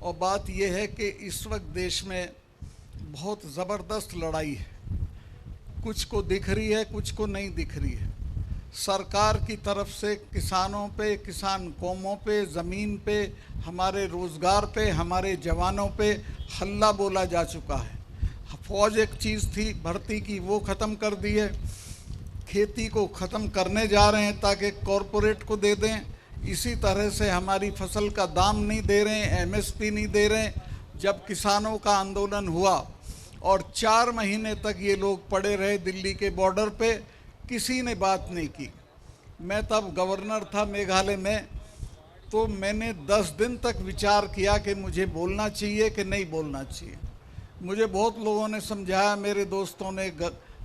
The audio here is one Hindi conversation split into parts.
और बात यह है कि इस वक्त देश में बहुत ज़बरदस्त लड़ाई है। कुछ को दिख रही है, कुछ को नहीं दिख रही है। सरकार की तरफ से किसानों पे, किसान कौमों पे, ज़मीन पे, हमारे रोज़गार पे, हमारे जवानों पे हल्ला बोला जा चुका है। फौज एक चीज़ थी भर्ती की, वो ख़त्म कर दी है। खेती को ख़त्म करने जा रहे हैं ताकि कॉरपोरेट को दे दें। इसी तरह से हमारी फसल का दाम नहीं दे रहे हैं, एमएसपी नहीं दे रहे हैं। जब किसानों का आंदोलन हुआ और 4 महीने तक ये लोग पड़े रहे दिल्ली के बॉर्डर पे, किसी ने बात नहीं की। मैं तब गवर्नर था मेघालय में, तो मैंने 10 दिन तक विचार किया कि मुझे बोलना चाहिए कि नहीं बोलना चाहिए। मुझे बहुत लोगों ने समझाया, मेरे दोस्तों ने,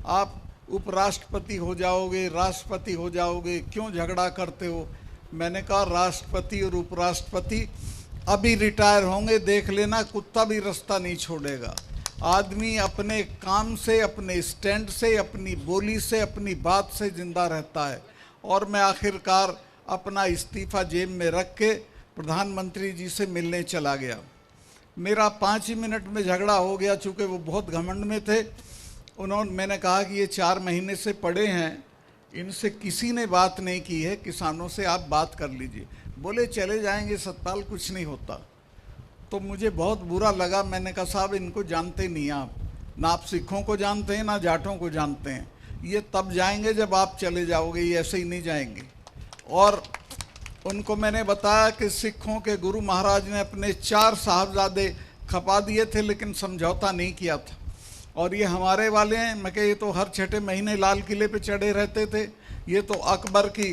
आप उपराष्ट्रपति हो जाओगे, राष्ट्रपति हो जाओगे, क्यों झगड़ा करते हो। मैंने कहा राष्ट्रपति और उपराष्ट्रपति अभी रिटायर होंगे, देख लेना, कुत्ता भी रास्ता नहीं छोड़ेगा। आदमी अपने काम से, अपने स्टैंड से, अपनी बोली से, अपनी बात से जिंदा रहता है। और मैं आखिरकार अपना इस्तीफ़ा जेब में रख के प्रधानमंत्री जी से मिलने चला गया। मेरा 5 ही मिनट में झगड़ा हो गया, चूँकि वो बहुत घमंड में थे। मैंने कहा कि ये 4 महीने से पड़े हैं, इनसे किसी ने बात नहीं की है, किसानों से आप बात कर लीजिए। बोले चले जाएंगे सतपाल, कुछ नहीं होता। तो मुझे बहुत बुरा लगा। मैंने कहा साहब, इनको जानते नहीं आप, ना आप सिखों को जानते हैं, ना जाटों को जानते हैं। ये तब जाएंगे जब आप चले जाओगे, ये ऐसे ही नहीं जाएंगे। और उनको मैंने बताया कि सिखों के गुरु महाराज ने अपने 4 साहबजादे खपा दिए थे, लेकिन समझौता नहीं किया था। और ये हमारे वाले हैं। मैं कहा ये तो हर 6ठे महीने लाल किले पे चढ़े रहते थे। ये तो अकबर की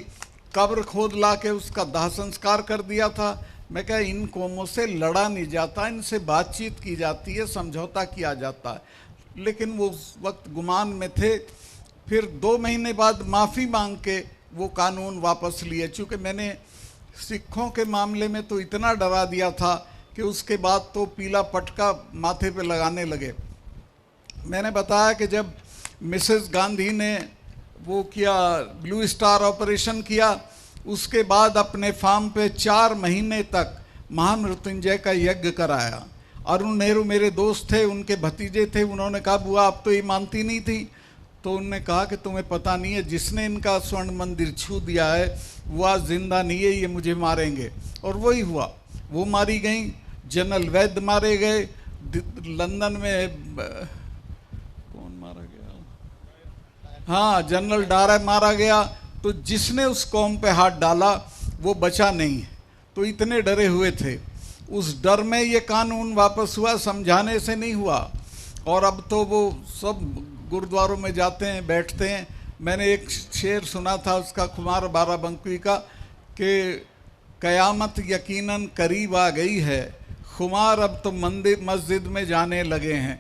कब्र खोद ला के उसका दाह संस्कार कर दिया था। मैं कहा इन कौमों से लड़ा नहीं जाता, इनसे बातचीत की जाती है, समझौता किया जाता है। लेकिन वो उस वक्त गुमान में थे। फिर 2 महीने बाद माफ़ी मांग के वो कानून वापस लिए। चूँकि मैंने सिखों के मामले में तो इतना डरा दिया था कि उसके बाद तो पीला पटका माथे पे लगाने लगे। मैंने बताया कि जब मिसेस गांधी ने वो किया, ब्लू स्टार ऑपरेशन किया, उसके बाद अपने फार्म पे 4 महीने तक महामृत्युंजय का यज्ञ कराया। अरुण नेहरू मेरे दोस्त थे, उनके भतीजे थे। उन्होंने कहा बुआ आप तो ये मानती नहीं थी। तो उन्होंने कहा कि तुम्हें पता नहीं है, जिसने इनका स्वर्ण मंदिर छू दिया है वो आज जिंदा नहीं है, ये मुझे मारेंगे। और वही हुआ, वो मारी गई। जनरल वैद्य मारे गए। लंदन में मारा गया, हाँ, जनरल डायर मारा गया। तो जिसने उस कौम पे हाथ डाला वो बचा नहीं है। तो इतने डरे हुए थे। उस डर में ये कानून वापस हुआ, समझाने से नहीं हुआ। और अब तो वो सब गुरुद्वारों में जाते हैं, बैठते हैं। मैंने एक शेर सुना था उसका, खुमार बाराबंकी का, कि कयामत यकीनन करीब आ गई है, खुमार अब तो मंदिर मस्जिद में जाने लगे हैं।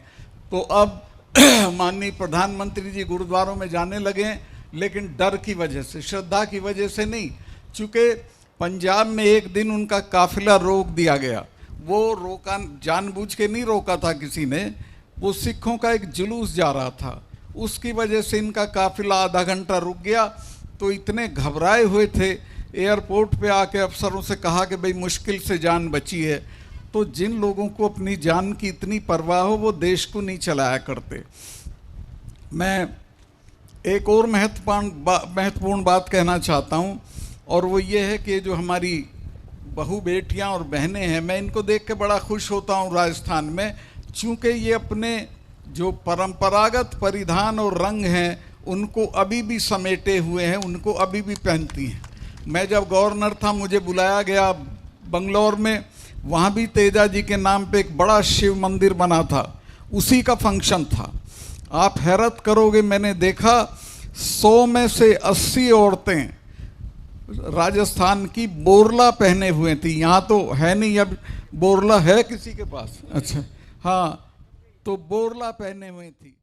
तो अब माननीय प्रधानमंत्री जी गुरुद्वारों में जाने लगे, लेकिन डर की वजह से, श्रद्धा की वजह से नहीं। चूँकि पंजाब में एक दिन उनका काफिला रोक दिया गया। वो रोका, जानबूझ के नहीं रोका था किसी ने, वो सिखों का एक जुलूस जा रहा था, उसकी वजह से इनका काफिला आधा घंटा रुक गया। तो इतने घबराए हुए थे, एयरपोर्ट पे आके अफसरों से कहा कि भाई मुश्किल से जान बची है। तो जिन लोगों को अपनी जान की इतनी परवाह हो वो देश को नहीं चलाया करते। मैं एक और महत्वपूर्ण बात कहना चाहता हूँ, और वो ये है कि जो हमारी बहू बेटियाँ और बहनें हैं, मैं इनको देख के बड़ा खुश होता हूँ राजस्थान में। चूँकि ये अपने जो परंपरागत परिधान और रंग हैं उनको अभी भी समेटे हुए हैं, उनको अभी भी पहनती हैं। मैं जब गवर्नर था, मुझे बुलाया गया बंगलौर में, वहाँ भी तेजा जी के नाम पे एक बड़ा शिव मंदिर बना था, उसी का फंक्शन था। आप हैरत करोगे, मैंने देखा 100 में से 80 औरतें राजस्थान की बोरला पहने हुए थी। यहाँ तो है नहीं, अब बोरला है किसी के पास? अच्छा, हाँ, तो बोरला पहने हुए थी।